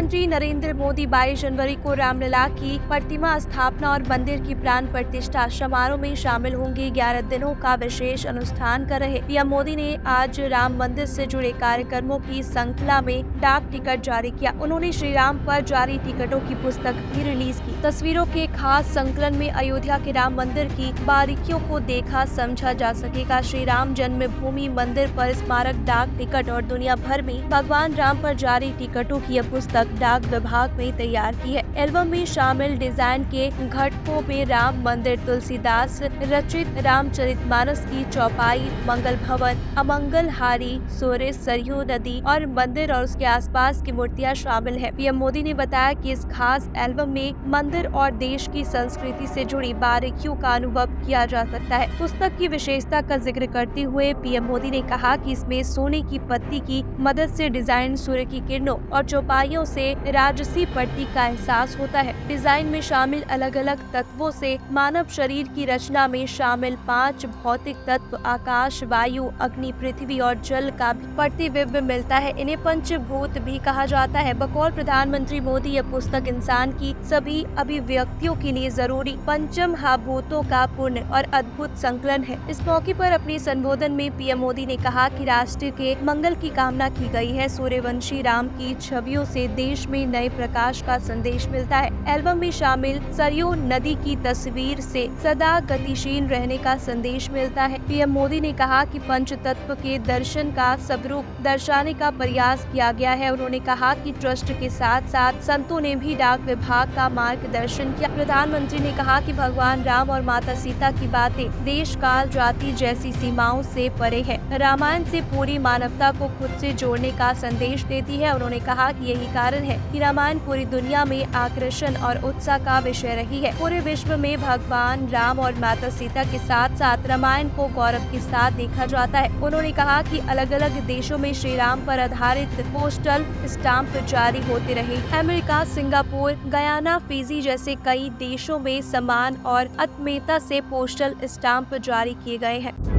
प्रधानमंत्री नरेंद्र मोदी 22 जनवरी को रामलला की प्रतिमा स्थापना और मंदिर की प्राण प्रतिष्ठा समारोह में शामिल होंगे। 11 दिनों का विशेष अनुष्ठान कर रहे पीएम मोदी ने आज राम मंदिर से जुड़े कार्यक्रमों की श्रृंखला में डाक टिकट जारी किया। उन्होंने श्री राम पर जारी टिकटों की पुस्तक भी रिलीज की। तस्वीरों के खास संकलन में अयोध्या के राम मंदिर की बारीकियों को देखा समझा जा सकेगा। श्री राम जन्मभूमि मंदिर पर स्मारक डाक टिकट और दुनिया भर में भगवान राम पर जारी टिकटों की यह पुस्तक डाक विभाग में तैयार की है। एल्बम में शामिल डिजाइन के घटकों में राम मंदिर, तुलसीदास रचित रामचरितमानस की चौपाई, मंगल भवन, अमंगल हारी, सूर्य, सरयू नदी और मंदिर और उसके आसपास की मूर्तियां शामिल है। पीएम मोदी ने बताया कि इस खास एल्बम में मंदिर और देश की संस्कृति से जुड़ी बारीकियों का अनुभव किया जा सकता है। पुस्तक की विशेषता का जिक्र करते हुए पीएम मोदी ने कहा कि इसमें सोने की पत्ती की मदद से डिजाइन, सूर्य की किरणों और चौपाइयों से राजसी पट्टी का एहसास होता है। डिजाइन में शामिल अलग अलग तत्वों से मानव शरीर की रचना में शामिल 5 भौतिक तत्व आकाश, वायु, अग्नि, पृथ्वी और जल का प्रतिबिंब मिलता है। इन्हें पंचभूत भी कहा जाता है। बकौल प्रधानमंत्री मोदी यह पुस्तक इंसान की सभी अभिव्यक्तियों के लिए जरूरी पंचमहाभूतों का पूर्ण और अद्भुत संकलन है। इस मौके पर अपने संबोधन में पीएम मोदी ने कहा कि राष्ट्र के मंगल की कामना की गई है। सूर्यवंशी राम की छवियों से देश में नए प्रकाश का संदेश मिलता है। एल्बम में शामिल सरयू नदी की तस्वीर से सदा गतिशील रहने का संदेश मिलता है। पीएम मोदी ने कहा कि पंच तत्व के दर्शन का स्वरूप दर्शाने का प्रयास किया गया है। उन्होंने कहा कि ट्रस्ट के साथ साथ संतों ने भी डाक विभाग का मार्गदर्शन किया। प्रधानमंत्री ने कहा कि भगवान राम और माता सीता की बातें देश, काल, जाति जैसी सीमाओं से परे है। रामायण से पूरी मानवता को खुद से जोड़ने का संदेश देती है। उन्होंने कहा कि यही कारण है कि रामायण पूरी दुनिया में आकर्षण और उत्साह का विषय रही है। पूरे विश्व में भगवान राम और माता सीता के साथ साथ रामायण को गौरव के साथ देखा जाता है। उन्होंने कहा कि अलग अलग देशों में श्री राम पर आधारित पोस्टल स्टाम्प जारी होते रहे। अमेरिका, सिंगापुर, गयाना, फिजी जैसे कई देशों में सम्मान और आत्मीयता से पोस्टल स्टाम्प जारी किए गए हैं।